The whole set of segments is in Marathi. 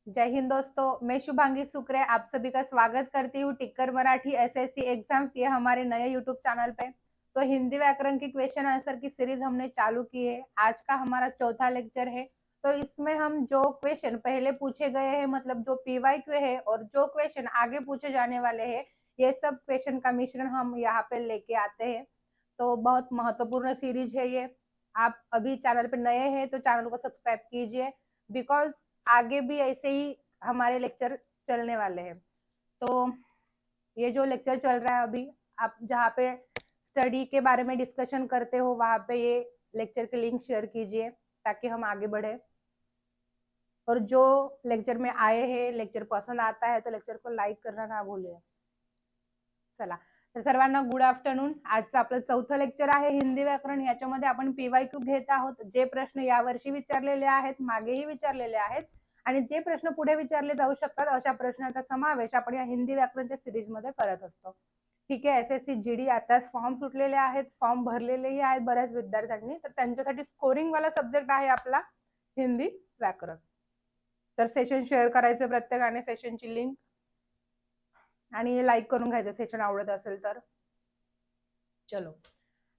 जय हिंद दोस्तों, मैं शुभांगी सुक्रे आप सभी का स्वागत करती हूँ टिक्कर मराठी एसएससी एग्जाम्स ये हमारे नए यूट्यूब चैनल पे। तो हिंदी व्याकरण की क्वेश्चन आंसर की सीरीज हमने चालू की है। आज का हमारा चौथा लेक्चर है। तो इसमें हम जो क्वेश्चन पहले पूछे गए हैं, मतलब जो PYQ है और जो क्वेश्चन आगे पूछे जाने वाले हैं, ये सब क्वेश्चन का मिश्रण हम यहाँ पे लेके आते हैं। तो बहुत महत्वपूर्ण सीरीज है ये। आप अभी चैनल पे नए हैं तो चैनल को सब्सक्राइब कीजिए, बिकॉज आगे भी ऐसे ही हमारे लेक्चर चलने वाले हैं। तो ये जो लेक्चर चल रहा है अभी, आप जहाँ पे स्टडी के बारे में डिस्कशन करते हो वहां पे ये लेक्चर के लिंक शेयर कीजिए ताकि हम आगे बढ़े। और जो लेक्चर में आए हैं, लेक्चर पसंद आता है तो लेक्चर को लाईक करना ना भूलिए। चला, तर सर्वांना गुड आफ्टरनून। आजचं आपलं चौथं लेक्चर आहे हिंदी व्याकरण। याच्यामध्ये आपण PYQ घेत आहोत। जे प्रश्न यावर्षी विचारलेले आहेत, मागेही विचारलेले आहेत आणि जे प्रश्न पुढे विचारले जाऊ शकतात अशा प्रश्नांचा समावेश आपण या हिंदी व्याकरणच्या सिरीज मध्ये करत असतो। ठीक आहे, SSC GD आताच फॉर्म सुटलेले आहेत, फॉर्म भरलेलेही आहेत बऱ्याच विद्यार्थ्यांनी, तर त्यांच्यासाठी स्कोरिंग वाला सब्जेक्ट आहे आपला हिंदी व्याकरण। तर सेशन शेअर करायचे प्रत्येकाने, सेशनची लिंक, आणि लाइक करून घ्यायचं सेशन आवडत असेल तर। चलो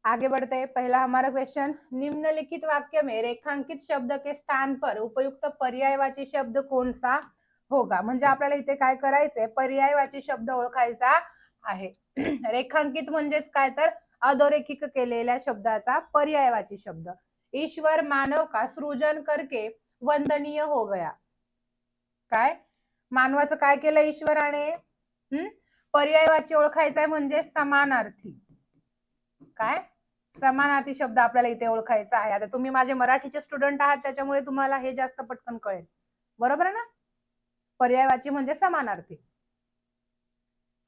आगे बढ़ते हैं। पहला हमारा क्वेश्चन, निम्नलिखित वाक्य में रेखांकित शब्द के स्थान पर उपयुक्त पर्यायवाची शब्द कौन सा होगा। म्हणजे आपल्याला इथे काय करायचंय, पर्यायवाची शब्द ओळखायचा आहे। रेखांकित म्हणजेच काय, तर अधोरेखित केलेल्या शब्दाचा पर्यायवाची शब्द। ईश्वर मानव का सृजन करके वंदनीय हो गया। काय, मानवाचं काय केलं ईश्वराने, पर्यायवाची ओळखायचा आहे म्हणजे समानार्थी। काय, समानार्थी शब्द आपल्याला इथे ओळखायचा आहे। आता तुम्ही माझे मराठीचे स्टुडंट आहात त्याच्यामुळे तुम्हाला हे जास्त पटकन कळेल, बरोबर आहे ना। पर्यायवाची म्हणजे समानार्थी।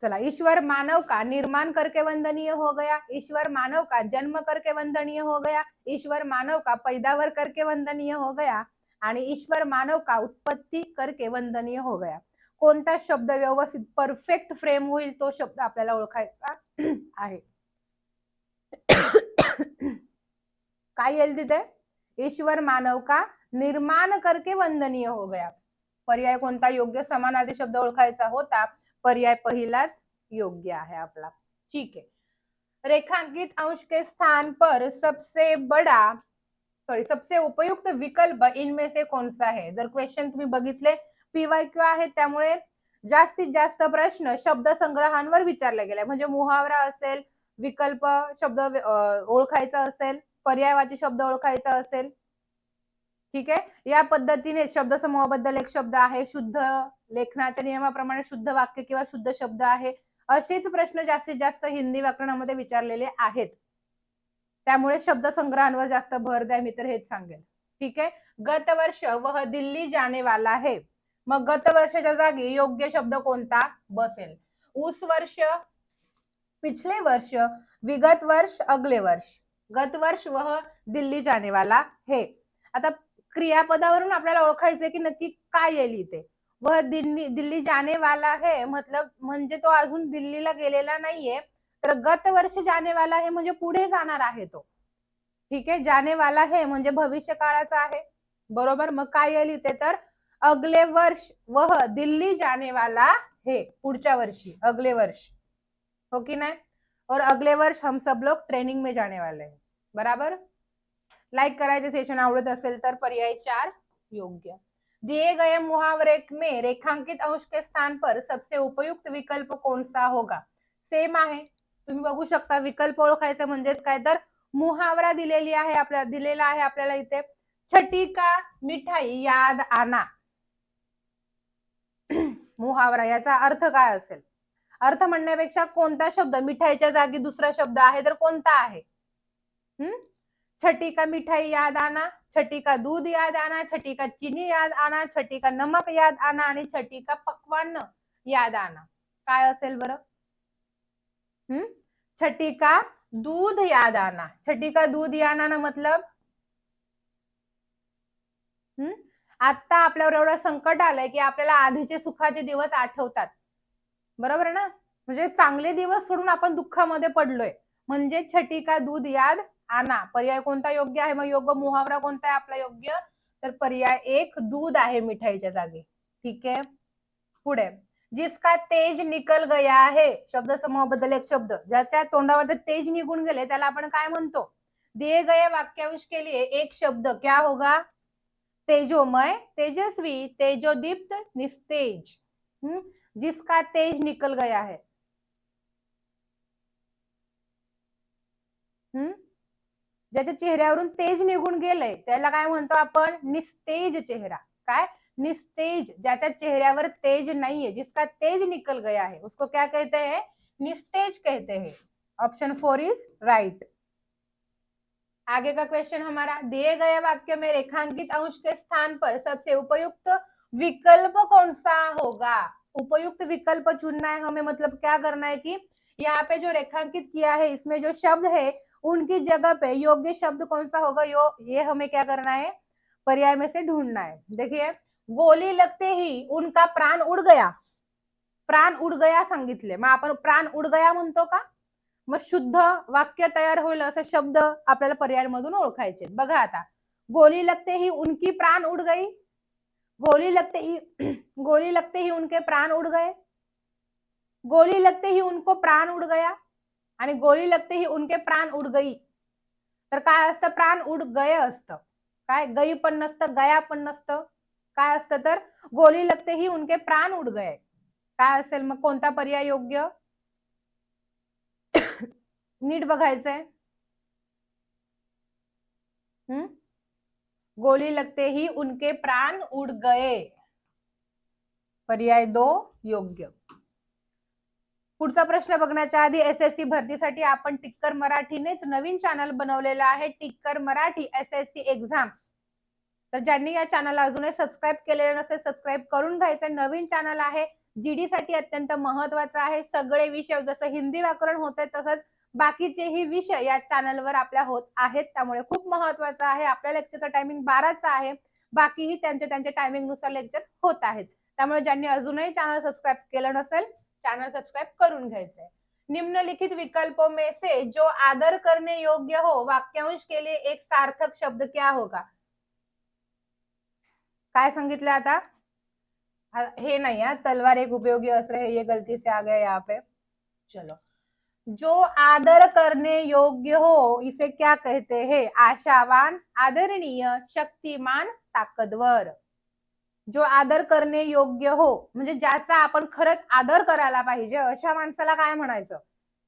चला, ईश्वर मानव का निर्माण करके वंदनीय हो गया, ईश्वर मानव का जन्म करके वंदनीय हो गया, ईश्वर मानव का पैदावर करके वंदनीय हो गया आणि ईश्वर मानव का उत्पत्ती करके वंदनीय हो गया। कोणता शब्द व्यवस्थित परफेक्ट फ्रेम होईल तो शब्द आपल्याला ओळखायचा आहे। काय येईल तिथे, ईश्वर मानव का निर्माण करके वंदनीय हो गया। पर्याय कोणता योग्य, समानार्थी शब्द ओळखायचा होता, पर्याय पहिलाच योग्य आहे आपला। ठीक है, रेखांकित अंश के स्थान पर सबसे बड़ा सबसे उपयुक्त विकल्प इनमें से कौन सा है। जर क्वेश्चन तुम्ही बघितले PYQ आहे त्यामुळे जास्तीत जास्त प्रश्न शब्द संग्रहांवर विचारले गेले, म्हणजे मुहावरा असेल, विकल्प शब्द ओळखायचा असेल, पर्यायवाची शब्द ओळखायचा असेल। ठीक आहे, या पद्धतीने शब्द समूहाबद्दल एक शब्द आहे, शुद्ध लेखनाच्या नियमाप्रमाणे शुद्ध वाक्य किंवा शुद्ध शब्द आहे, असेच प्रश्न जास्तीत जास्त हिंदी व्याकरणामध्ये विचारलेले आहेत। त्यामुळे शब्द संग्रहांवर जास्त भर द्या, मी तर हेच सांगेन। ठीक आहे, गत वर्ष वह दिल्ली जाने वाला है, मग गत वर्षाच्या जागी योग्य शब्द कोणता बसेल। उस वर्ष, पिछले वर्ष, विगत वर्ष, अगले वर्ष। गत वर्ष वह दिल्ली जाने वाला है। आता क्रियापदावरून आपल्याला ओळखायचे की नक्की काय येईल इथे। वह दिल्ली जाने वाला है मतलब म्हणजे तो अजून दिल्लीला गेलेला नाहीये, तर गत वर्ष जाने वाला है म्हणजे पुढे जाणार आहे तो। ठीक आहे, जाने वाला है म्हणजे भविष्य काळाचा आहे, बरोबर। मग काय येईल इथे, तर अगले वर्ष वह दिल्ली जाने वाला है, पुढच्या वर्षी, अगले वर्ष, हो कि नहीं। और अगले वर्ष हम सब लोग ट्रेनिंग में जाने वाले हैं, बराबर। लाइक करायचे सेशन आवडत असेल तर पर्याय 4 योग्य। दिए गए मुहावरे में रेखांकित अंश के स्थान पर सबसे उपयुक्त विकल्प कौन सा होगा। सेम आहे, तुम्ही बघू शकता। विकल्प ओळखायचं म्हणजेच काय, तर मुहावरा दिलेली आहे आपल्याला, दिलेला आहे आपल्याला इथे, छठी का मिठाई याद आना। मुहावरा याचा अर्थ काय असेल, अर्थ म्हणण्यापेक्षा कोणता शब्द मिठाईच्या जागी दुसरा शब्द आहे तर कोणता आहे। छठी का मिठाई याद आना, छठी का दूध याद आना, छठी का चीनी याद आना, छठी का नमक याद आना आणि छठी का पक्वान्न याद आना। काय असेल बरं, छठी का दूध याद आना। छठी का दूध याद आना मतलब आता आपल्यावर एवढं संकट आलंय की आपल्याला आधीचे सुखाचे दिवस आठवतात, बरोबर ना। म्हणजे चांगले दिवस सोडून आपण दुःखामध्ये पडलोय, म्हणजे छठी का दूध याद आना। पर्याय कोणता योग्य आहे, मग योग्य मुहावरा कोणता आहे आपला योग्य, तर पर्याय 1 दूध आहे मिठाईच्या जागी। ठीक आहे, पुढे जिसका तेज निकल गया है, शब्द समूह बद्दल एक शब्द, ज्याच्या तोंडावरचे तेज निघून गेले त्याला आपण काय म्हणतो? दिए गए वाक्यांश के लिए एक शब्द क्या होगा? तेजोमय, तेजस्वी, तेजोदीप्त, निस्तेज। जिसका तेज निकल गया है, ज्याच्या चेहऱ्यावरून तेज निघून गेलंय त्याला काय म्हणतो आपण? निस्तेज चेहरा। काय? निस्तेज, ज्याच्या चेहऱ्यावर तेज नाहीये, जिसका तेज निकल गया है, उसको क्या कहते हैं? निस्तेज कहते हैं। Option 4 is right. आगे का क्वेश्चन हमारा, दिए गए वाक्य में रेखांकित अंश के स्थान पर सबसे उपयुक्त विकल्प कौन सा होगा? उपयुक्त विकल्प चुनना है हमें, मतलब क्या करना है कि यहाँ पे जो रेखांकित किया है इसमें जो शब्द है उनकी जगह पे योग्य शब्द कौन सा होगा, ये हमें क्या करना है? पर्याय में से ढूंढना है। देखिए, गोली लगते ही उनका प्राण उड़ गया, प्राण उड गया सांगितले, मग आपण प्राण उड गया म्हणतो का? मग शुद्ध वाक्य तयार होईल असे शब्द आपल्याला पर्यायांमधून ओळखायचे। बघा आता, गोली लगते ही उनकी प्राण उड़ गई, गोली लगते ही उनके प्राण उड़ गए, गोली लगते ही उनको प्राण उड़ गया आणि गोली लगते ही उनके प्राण उड़ गई। तर काय असतं? प्राण उड गए असतं, काय गई पण नसतं, गया पण नसतं, काय असतं तर गोली लगते ही उनके प्राण उड गए। काय असेल मग, कोणता पर्याय योग्य? नीट बघायचंय। गोली लगते ही उनके प्राण उड़ गए, पर्याय 2 योग्य। पुढचा प्रश्न बघण्याच्या आधी एसएससी भरतीसाठी आपण टिक्कर मराठीनेच नवीन चॅनल बनवलेला आहे, टिक्कर मराठी एसएससी एक्झाम्स। तर ज्यांनी या चॅनलला अजूनही सबस्क्राईब केलेलं नसेल सबस्क्राईब करून घ्यायचं। नवीन चॅनल आहे, जीडी साठी अत्यंत महत्वाचं आहे। सगळे विषय जसं हिंदी व्याकरण होते तसंच बाकीचेही विषय या चॅनलवर आपल्या होत आहेत, त्यामुळे खूप महत्वाचं आहे। आपल्या लेक्चरचा टायमिंग 12चा आहे, बाकीही त्यांच्या टायमिंग नुसार लेक्चर होत आहेत। त्यामुळे ज्यांनी अजूनही चॅनल सबस्क्राईब केलं नसेल चैनल सब्सक्राइब करून घ्यायचंय। निम्नलिखित विकल्पों में से जो आदर करने योग्य हो वाक्यांश के लिए एक सार्थक शब्द क्या होगा? काय सांगितलं आता? हे नहीं है, तलवार एक उपयोगी अस्त्र है, ये गलती से आ गया यहाँ पे। चलो, जो आदर करने योग्य हो इसे क्या कहते हैं? आशावान, आदरणीय, शक्तिमान, ताकदवर। जो आदर करणे योग्य हो म्हणजे ज्याचा आपण खरंच आदर करायला पाहिजे अशा माणसाला काय म्हणायचं?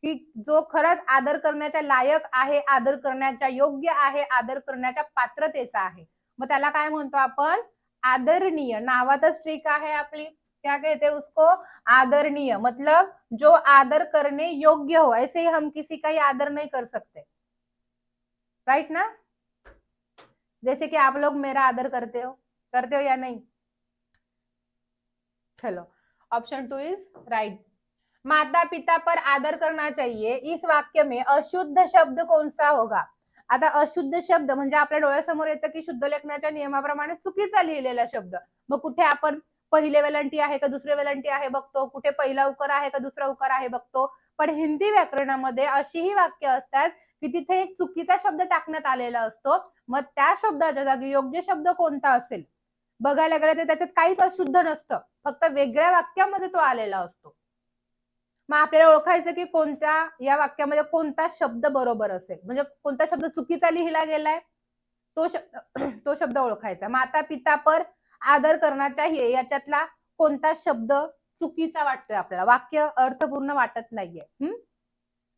की जो खरंच आदर करण्याच्या लायक आहे, आदर करण्याच्या योग्य आहे, आदर करण्याच्या पात्रतेचा आहे, मग त्याला काय म्हणतो आपण? आदरणीय। नावातच ट्रिक आहे आपली, क्या कहते हैं उसको? आदरणीय। मतलब जो आदर करने योग्य हो, ऐसे ही हम किसी का ही आदर नहीं कर सकते, राइट ना? जैसे कि आप लोग मेरा आदर करते हो या नहीं? चलो, ऑप्शन 2 इज राइट। माता पिता पर आदर करना चाहिए, इस वाक्य में अशुद्ध शब्द कौन सा होगा? आता अशुद्ध शब्द म्हणजे आपल्या डोळ्यासमोर येतं की शुद्ध लेखनाच्या नियमाप्रमाणे चुकीचा लिहिलेला शब्द। मग कुठे आपण पहिले वेलांटी आहे का दुसरे वेलांटी आहे बघतो, कुठे पहिला उकार आहे का दुसरा उकार आहे बघतो। पण हिंदी व्याकरणामध्ये अशीही वाक्य असतात की तिथे एक चुकीचा शब्द टाकण्यात आलेला असतो, मग त्या शब्दाच्या जागी योग्य शब्द कोणता असेल बघायला गेलं तर त्याच्यात काहीच अशुद्ध नसतं, फक्त वेगळ्या वाक्यामध्ये तो आलेला असतो। मग आपल्याला ओळखायचं की कोणत्या या वाक्यामध्ये कोणता शब्द बरोबर असेल, म्हणजे कोणता शब्द चुकीचा लिहिला गेलाय तो शब्द ओळखायचा। माता पिता पर आदर करना चाहिए याच्यातला कोणता शब्द चुकीचा वाटतोय आपल्याला, वाक्य अर्थपूर्ण वाटत नाहीये।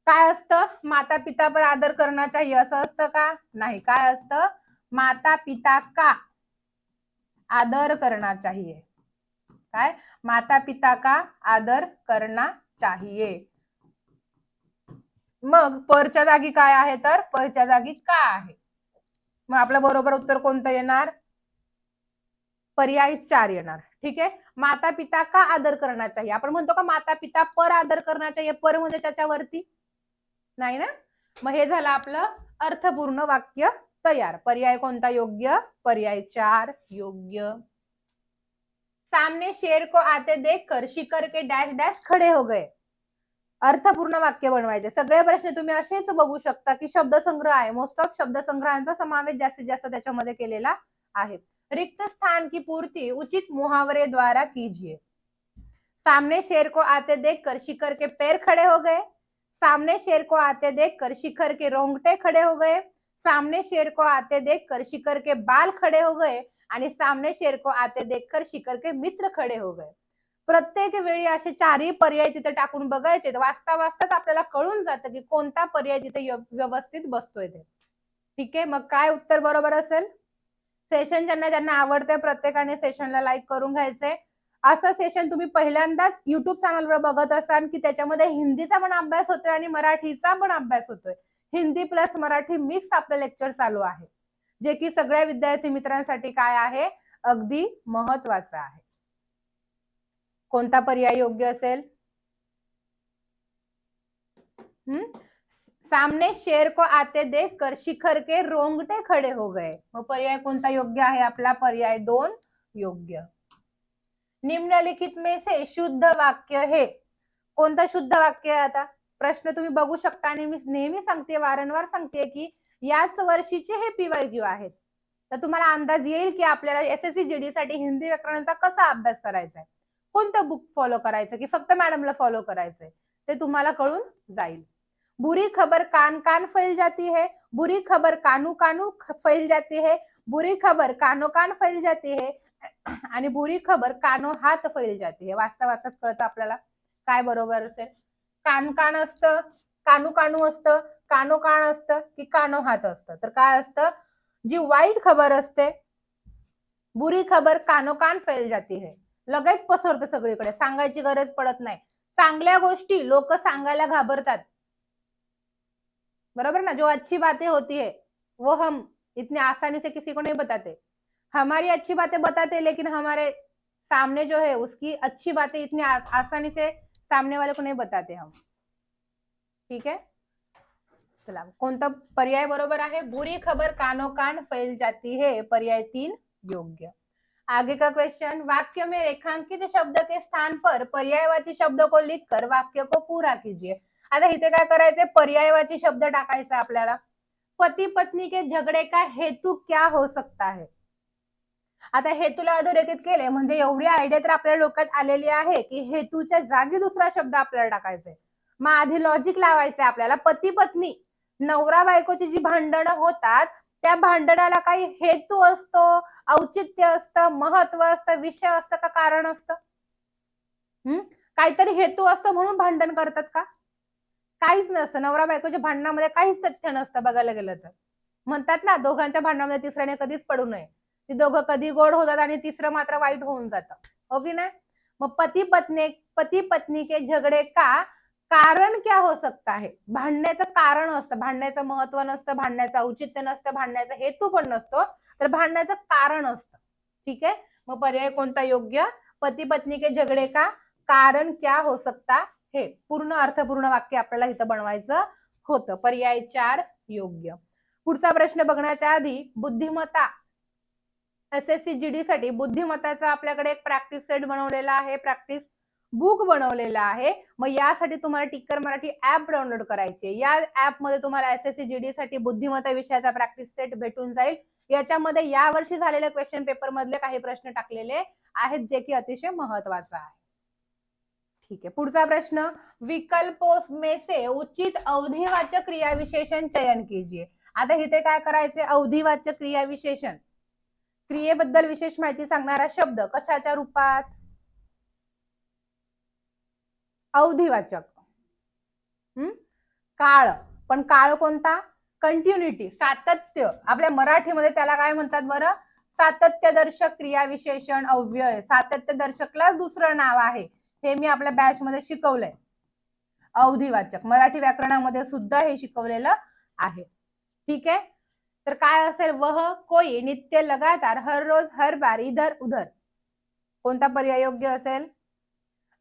काय असतं? माता पिता पर आदर करना चाहिए असं असतं का? नाही। काय असतं? माता पिता का आदर करना चाहिए। काय? माता पिता का आदर करना चाहिए। मग परच्या जागी काय आहे तर परच्या जागी का आहे, मग आपलं बरोबर उत्तर कोणतं येणार? पर्याय 4 येणार। ठीक आहे, माता पिता का आदर करना चाहिए, आपण म्हणतो का माता पिता पर आदर करना चाहिए? पर म्हणजे त्याच्यावरती नाही ना, मग हे झालं आपलं अर्थपूर्ण वाक्य तयार। पर्याय कोणता योग्य? पर्याय 4 योग्य। सामने शेर को आते देखकर शिकर के डैश डैश खड़े हो गए, अर्थपूर्ण वाक्य बनवायचे। सगळे प्रश्न तुम्ही असेच बघू शकता की शब्दसंग्रह आहे, मोस्ट ऑफ शब्दसंग्रहांचा समावेश जास्तीत जास्त त्याच्यामध्ये केलेला आहे। रिक्त स्थान की पूर्ति उचित मुहावरे द्वारा कीजिए। सामने शेर को आते देखकर शिखर के पैर खड़े हो गए। सामने शेर को आते देखकर शिखर के रोंगटे खड़े हो गए। सामने शेर को आते देखकर शिखर के बाल खड़े हो गए आणि सामने शेर को आते देखकर शिखर के मित्र खड़े हो गए. प्रत्येक वेळी असे चारही पर्याय तिथे टाकून बघायचे. वाचता वाचताच आपल्याला कळून जातं की कोणता पर्याय तिथे व्यवस्थित बसतोय ते. ठीक आहे, मग काय उत्तर बरोबर असेल? सेशन ज्यांना ज्यांना आवडतंय प्रत्येकाने सेशनला लाईक करून घ्यायचंय. असं सेशन तुम्ही पहिल्यांदाच युट्यूब चॅनलवर बघत असाल की त्याच्यामध्ये हिंदीचा पण अभ्यास होतोय आणि मराठीचा पण अभ्यास होतोय. हिंदी प्लस मराठी मिक्स आपलं लेक्चर चालू आहे, जे की सगळ्या विद्यार्थी मित्रांसाठी काय आहे, अगदी महत्वाचं आहे. कोणता पर्याय योग्य असेल? सामने शेर को आते देखकर शिखर के रोंगटे खड़े हो गए. मग पर्याय कोणता योग्य आहे आपला? पर्याय 2 योग्य. निम्नलिखित में से शुद्ध वाक्य है. कोणता शुद्ध वाक्य आहे? आता प्रश्न तुम्ही बघू शकता आणि मी नेहमी सांगते, वारंवार सांगते की याच वर्षीचे हे पीवायक्यू आहेत. तर तुम्हाला अंदाज येईल की आपल्याला एसएससी जीडी साठी हिंदी व्याकरणाचा कसा अभ्यास करायचा आहे, कोणतं बुक फॉलो करायचं की फक्त मॅडमला फॉलो करायचंय, ते तुम्हाला कळून जाईल. बुरी खबर कान कान फैल जाती है, बुरी खबर कानू कानू फैल जाती है, बुरी खबर कानो कान फैल जाती है आणि बुरी खबर कानो हात फैल जाती है. वाचता वाचताच कळतं आपल्याला काय बरोबर असेल. कान कान असतं, कानू कानू असतं, कानो कान असतं की कानो हात असतं. तर काय असतं, जी वाईट खबर असते, बुरी खबर कानो कान फैल जाती है, लगेच पसरतं सगळीकडे, सांगायची गरज पडत नाही. चांगल्या गोष्टी लोक सांगायला घाबरतात, बरोबर ना. जो अच्छी बातें होती है वो हम इतने आसानी से किसी को नहीं बताते. हमारी अच्छी बातें बताते, लेकिन हमारे सामने जो है उसकी अच्छी बातें इतनी आसानी से सामने वाले को नहीं बताते हम. ठीक है, चला कोणता पर्याय बरोबर आहे? बुरी खबर कानो कान फैल जाती है, पर्याय 3 योग्य. आगे का क्वेश्चन, वाक्य में रेखांकित शब्द के स्थान पर पर्यायवाची शब्द को लिखकर वाक्य को पूरा कीजिए. आता इथे काय करायचंय, पर्यायवाची शब्द टाकायचा आपल्याला. पती पत्नी के झगडे का हेतू क्या हो सकता है. आता हेतूला अधोरेखित केले म्हणजे एवढी आयडिया तर आपल्या डोक्यात आलेली आहे की हेतूच्या जागी दुसरा शब्द आपल्याला टाकायचा आहे. मग आधी लॉजिक लावायचं आपल्याला. पती पत्नी, नवरा बायकोची जी भांडणं होतात त्या भांडणाला काही हेतू असतो, औचित्य असतं, महत्व असतं, विषय असतं का कारण असतं? काहीतरी हेतू असतो म्हणून भांडण करतात का? काहीच नसतं. नवरा बायकोच्या भांडणामध्ये काहीच तथ्य नसतं बघायला गेलं तर. म्हणतात ना, दोघांच्या भांडणामध्ये तिसऱ्याने कधीच पडू नये. ती दोघं कधी गोड होतात आणि तिसरं मात्र वाईट होऊन जातं, हो की नाही. मग पती पत्नी के झगडे का कारण क्या हो सकता है. भांडण्याचं कारण असतं, भांडण्याचं महत्व नसतं, भांडण्याचं औचित्य नसतं, भांडण्याचा हेतू पण नसतो, तर भांडण्याचं कारण असतं. ठीक आहे, मग पर्याय कोणता योग्य? पती पत्नी के झगडे का कारण क्या हो सकता है. पूर्ण अर्थपूर्ण वाक्य आपल्याला इथं बनवायचं होतं. पर्याय 4 योग्य. पुढचा प्रश्न बघण्याच्या आधी बुद्धिमत्ता एसएससी जीडी साठी बुद्धिमत्ताचा आपल्याकडे एक प्रॅक्टिस सेट बनवलेला आहे, प्रॅक्टिस बुक बनवलेला आहे. मग यासाठी तुम्हाला टिक्कर मराठी ऍप डाउनलोड करायचे. या ऍप मध्ये तुम्हाला एसएससी जीडी साठी बुद्धिमत्ता विषयाचा प्रॅक्टिस सेट भेटून जाईल. याच्यामध्ये यावर्षी झालेल्या क्वेश्चन पेपर मधले काही प्रश्न टाकलेले आहेत, जे की अतिशय महत्वाचा आहे. ठीक आहे, पुढचा प्रश्न, विकल्पों में से उचित अवधिवाचक क्रिया विशेषण चयन कीजिए. आता इथे काय करायचे, अवधिवाचक क्रिया विशेषण, क्रियेबद्दल विशेष माहिती सांगणारा शब्द कशाच्या रूपात? अवधिवाचक. काळ, पण काळ कोणता? कंटिन्युटी, सातत्य. आपल्या मराठीमध्ये त्याला काय म्हणतात बरं? सातत्यदर्शक क्रिया विशेषण अव्यय. सातत्यदर्शकला दुसरं नाव आहे, हे मी आपल्या बॅच मध्ये शिकवलंय. अवधिवाचक मराठी व्याकरणामध्ये सुद्धा हे शिकवलेलं आहे. ठीक आहे, तर काय असेल? वह, कोई, नित्य, लगातार, हर रोज, हर बार, इधर उधर. कोणता पर्याय योग्य असेल?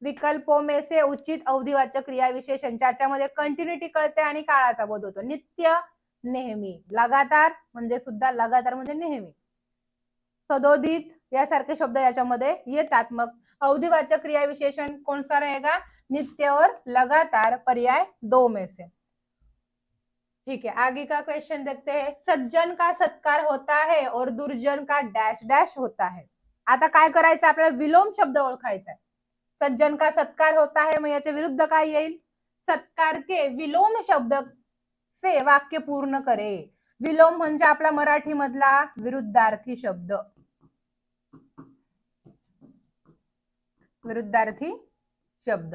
विकल्पों में से उचित अवधिवाचक क्रिया विशेषण, ज्याच्यामध्ये कंटिन्युटी कळते आणि काळाचा बोध होतो. नित्य, नेहमी. लगातार म्हणजे सुद्धा, लगातार म्हणजे नेहमी. सदोदित यासारखे शब्द याच्यामध्ये येतात. मग अवधिवाचक क्रिया विशेषण कौन सा रहेगा? नित्य और लगातार, पर्याय 2 में से. ठीक है, आगे का क्वेश्चन देखते हैं। सज्जन का सत्कार होता है और दुर्जन का डैश डैश होता है। आता काय करायचं आपल्याला? विलोम शब्द ओळखायचा आहे. सज्जन का सत्कार होता है, मग याच्या विरुद्ध काय येईल? सत्कार के विलोम शब्द से वाक्य पूर्ण करे. विलोम म्हणजे आपला मराठी मधला विरुद्धार्थी शब्द. विरुद्धार्थी शब्द.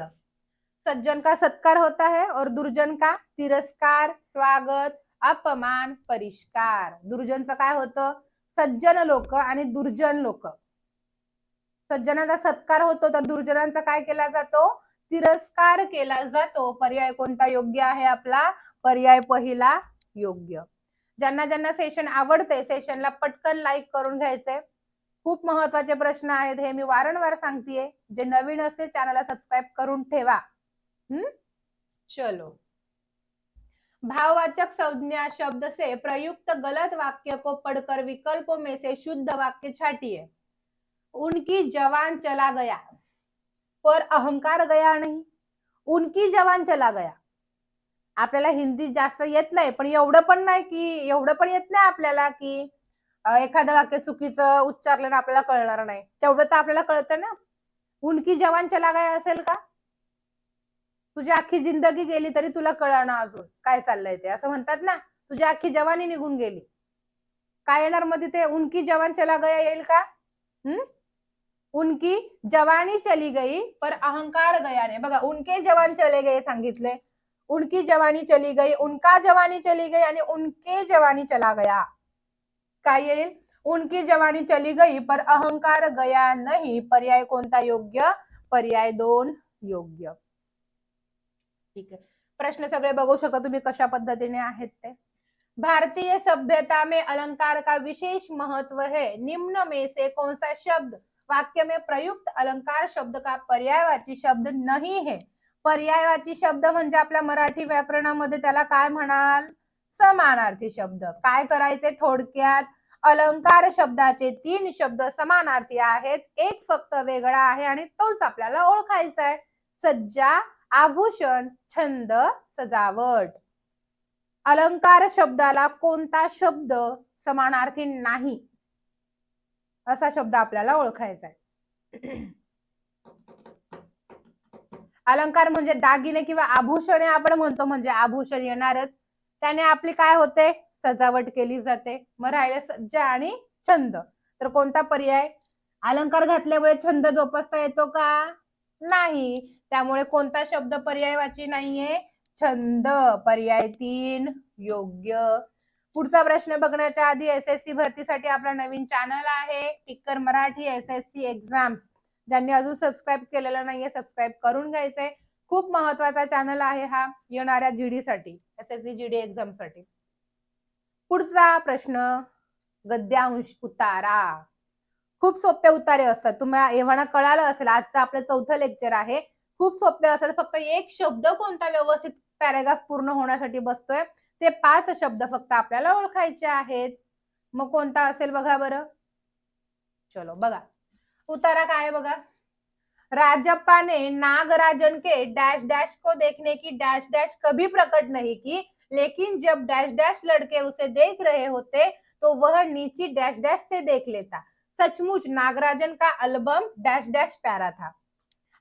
सज्जन का सत्कार होता है और दुर्जन का तिरस्कार, स्वागत, अपमान, परिष्कार. दुर्जनचं काय होतं? सज्जन लोक आणि दुर्जन लोक. सज्जनाचा सत्कार होतो तर दुर्जनांचा काय केला जातो? तिरस्कार केला जातो. पर्याय कोणता योग्य आहे आपला? पर्याय पहिला योग्य. ज्यांना ज्यांना सेशन आवडते सेशनला पटकन लाईक करून घ्यायचंय. खूप महत्वाचे प्रश्न आहेत हे मी वारंवार सांगतेय. जे नवीन असेल चॅनलला सबस्क्राईब करून ठेवा. चलो. भाववाचक संज्ञा शब्द से प्रयुक्त गलत वाक्य को पढ़कर विकल्पों में से शुद्ध वाक्य छाटिए. उनकी जवान चला गया पर अहंकार गया नहीं. उनकी जवान चला गया. आपल्याला हिंदी जास्त येत नाही पण एवढं पण नाही की एवढं पण येत नाही आपल्याला की एखादं वाक्य चुकीचं उच्चारलं ना आपल्याला कळणार नाही. तेवढं तर आपल्याला कळतं ना. उनकी जवान चला गया असेल का? तुझी अख्खी जिंदगी गेली तरी तुला कळणार अजून काय चाललंय ते. असं म्हणतात ना, तुझी अख्खी जवानी निघून गेली. काय येणार मध्ये ते? उनकी जवान चला गया येईल का? उनकी जवानी चली गई पर अहंकार गया नाही. बघा, उनके जवान चले गए सांगितले. उनकी जवानी चली गई, उनका जवानी चली गई आणि उनके जवानी चला गया. काय येईल? उनकी जवानी चली गई पर अहंकार गया नहीं. पर्याय कोणता योग्य? पर्याय 2 योग्य. ठीक आहे. प्रश्न सगळे बघू शकता तुम्ही कशा पद्धतीने आहेत ते. भारतीय सभ्यता में अलंकार का विशेष महत्व है. निम्न में से कौन सा शब्द वाक्य में प्रयुक्त अलंकार शब्द का पर्यायवाची शब्द नहीं है? पर्यायवाची शब्द म्हणजे आपल्या मराठी व्याकरणामध्ये त्याला काय म्हणाल? समानार्थी शब्द. काय करायचे थोडक्यात? अलंकार शब्दाचे 3 शब्द समानार्थी आहेत. एक फक्त वेगळा आहे आणि तोच आपल्याला ओळखायचा आहे. सज्जा, आभूषण, छंद, सजावट. अलंकार शब्दाला कोणता शब्द समानार्थी नाही असा शब्द आपल्याला ओळखायचा आहे. अलंकार म्हणजे दागिने किंवा आभूषणे आपण म्हणतो, म्हणजे आभूषण येणारच. त्याने आपली काय होते? सजावट केली जाते. मग राहिले सज्जा आणि छंद. तर कोणता पर्याय? अलंकार घातल्यामुळे छंद जोपासता येतो का? नाही. त्यामुळे कोणता शब्द पर्यायवाची नाहीये? छंद. पर्याय 3 योग्य. पुढचा प्रश्न बघण्याच्या आधी एसएससी भरतीसाठी आपला नवीन चॅनल आहे टिक्कर मराठी एसएससी एक्झाम्स. ज्यांनी अजून सबस्क्राईब केलेलं नाहीये सबस्क्राईब करून घ्यायचंय. खूप महत्वाचा चॅनल आहे हा येणाऱ्या जीडी साठी, एसएससी जीडी एक्झाम साठी. पुढचा प्रश्न गद्यांश उतारा. खूप सोपे उतारे असतात. तुम्हाला एव्हाना कळालं असेल. आजचं आपलं 4थं लेक्चर आहे. खूप सोपे असतात. फक्त एक शब्द कोणता व्यवस्थित पॅराग्राफ पूर्ण होण्यासाठी बसतोय ते 5 शब्द फक्त आपल्याला ओळखायचे आहेत. मग कोणता असेल बघा बरं. चलो बघा उतारा काय बघा. राजप्पा ने नागराजन के डैश डैश को देखने की डैश डैश कभी प्रकट नहीं की, लेकिन जब डैश डैश लड़के उसे देख रहे होते तो वह नीची डैश डैश से देख लेता. सचमुच नागराजन का अल्बम डैश डैश प्यारा था.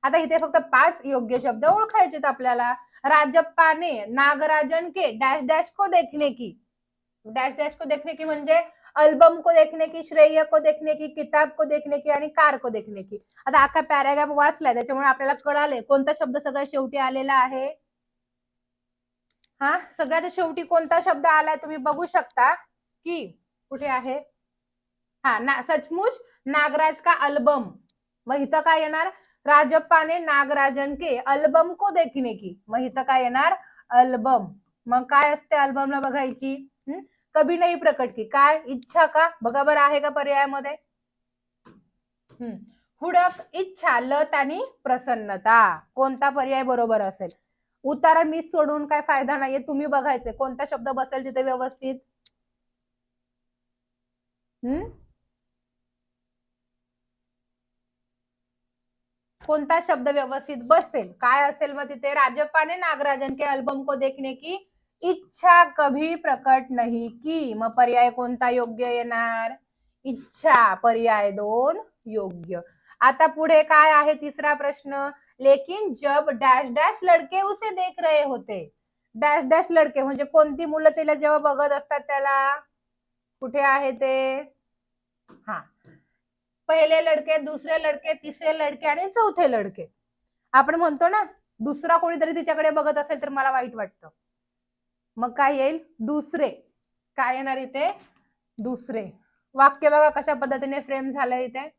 आता इथे फक्त 5 योग्य शब्द ओळखायचे आपल्याला. राजप्पा ने नागराजन के डैश डैश को देखने की. डैश डैश को देखने की म्हणजे अल्बम को देखने की, श्रेय को देखने की, किताब को देखने की आणि कार को देखने की. आता अख्खा पॅराग्राफ वाचलाय त्याच्यामुळे आपल्याला कळाले कोणता शब्द सगळ्यात शेवटी आलेला आहे. हा सगळ्यात शेवटी कोणता शब्द आलाय तुम्ही बघू शकता की कुठे आहे. हा ना, सचमुच नागराज का अल्बम. मग इथं काय येणार? राजप्पा ने नागराजन के अल्बम को देखने की. मग इथं काय येणार? अल्बम. मग काय असते अल्बमला बघायची? कभी नाही प्रकट की. काय? इच्छा का? बघा बरं आहे का पर्यायामध्ये? हुडक, इच्छा, लत आणि प्रसन्नता. कोणता पर्याय बरोबर असेल? उतारा मी सोडून काय फायदा नाहीये. तुम्ही बघायचे कोणता शब्द बसेल तिथे व्यवस्थित. कोणता शब्द व्यवस्थित बसेल? काय असेल मग तिथे? राजप्पा ने नागराजन के अल्बम को देखने की इच्छा कभी प्रकट नहीं की. मग पर्याय कोणता योग्य येणार? इच्छा. पर्याय 2 योग्य. आता पुढे काय आहे तिसरा प्रश्न. लेकिन जब डॅश डॅश लडके उसे देख रहे होते. डॅश डॅश लडके म्हणजे कोणती मुलं तिला जेव्हा बघत असतात त्याला? कुठे आहे ते? हा, पहिले लडके, दुसरे लडके, तिसरे लडके आणि चौथे लडके. आपण म्हणतो ना, दुसरा कोणीतरी तिच्याकडे बघत असेल तर मला वाईट वाटतं. मग काय येईल? दुसरे. काय येणार इथे? दुसरे. वाक्य बघा कशा पद्धतीने फ्रेम झालंय इथे.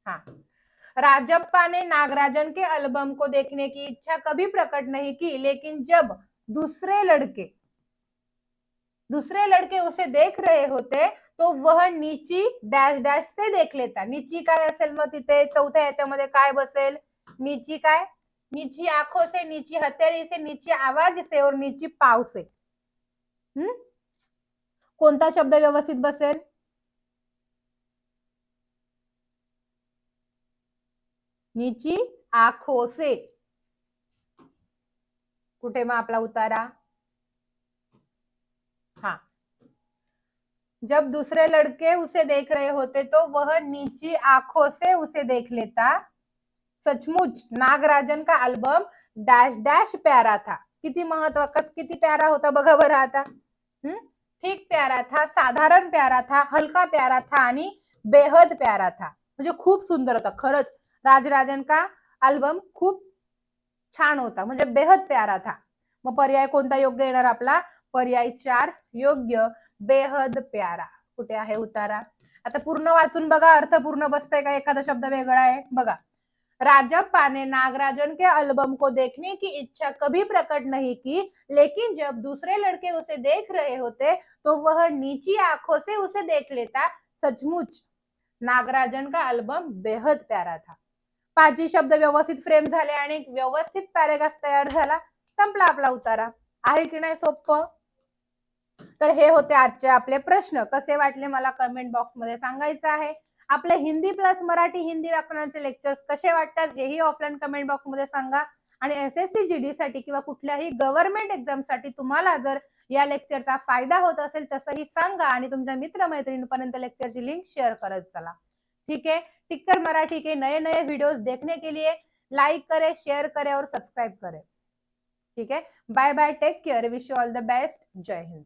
हाँ, राजप्पा ने नागराजन के एल्बम को देखने की इच्छा कभी प्रकट नहीं की, लेकिन जब दूसरे लड़के उसे देख रहे होते तो वह नीची डॅश डॅश से देख लेता. नीची काय असेल मग तिथे चौथ्या याच्यामध्ये काय बसेल? नीची काय? नीची आंखों से, नीची हथेली से, नीची आवाज से और नीची पाव से. कोणता शब्द व्यवस्थित बसेल? नीची आंखों से. कुठे मग आपला उतारा? हाँ, जब दूसरे लड़के उसे देख रहे होते तो वह नीची आंखों से उसे देख लेता. सचमुच नागराजन का अल्बम डॅश डॅश प्यारा था. किती महत्व, किती प्यारा होता बघा बरं आता. ठीक प्यारा था, साधारण प्यारा था, हलका प्यारा था आणि बेहद प्यारा था. म्हणजे खूप सुंदर होता. खरंच राजराजन का अल्बम खूप छान होता, म्हणजे बेहद प्यारा था. मग पर्याय कोणता योग्य येणार आपला? पर्याय 4 योग्य, बेहद प्यारा. कुठे आहे उतारा? आता पूर्ण वाचून बघा, अर्थ पूर्ण बसतंय का एखादा शब्द वेगळा आहे बघा. राजप्पा ने नागराजन के एल्बम को देखने की इच्छा कभी प्रकट नहीं की, लेकिन जब दूसरे लड़के उसे देख रहे होते तो वह नीची आंखों से उसे देख लेता. सचमुच नागराजन का अल्बम बेहद प्यारा था. 5 शब्द व्यवस्थित फ्रेम झाले आणि व्यवस्थित पॅरेग्राफ तयार झाला. संपला आपला उतारा. आहे की नाही सोपं? तर हे होते आजचे आपले प्रश्न. कसे वाटले मला कमेंट बॉक्स मध्ये सांगायचं आहे. आपले हिंदी प्लस मराठी हिंदी व्याकरणाचे लेक्चर्स कसे वाटतात हेही ऑफलाईन कमेंट बॉक्स मध्ये सांगा. आणि एसएससी जीडी साठी किंवा कुठल्याही गव्हर्नमेंट एक्झाम साठी तुम्हाला जर या लेक्चरचा फायदा होत असेल तसंही सांगा आणि तुमच्या मित्रमैत्रिणींपर्यंत लेक्चरची लिंक शेअर करत चला. ठीक है, टिक्कर मराठी के नए नए वीडियोस देखने के लिए लाइक करें, शेयर करें और सब्सक्राइब करें. ठीक है, bye bye, take care, wish you all the best. जय हिंद.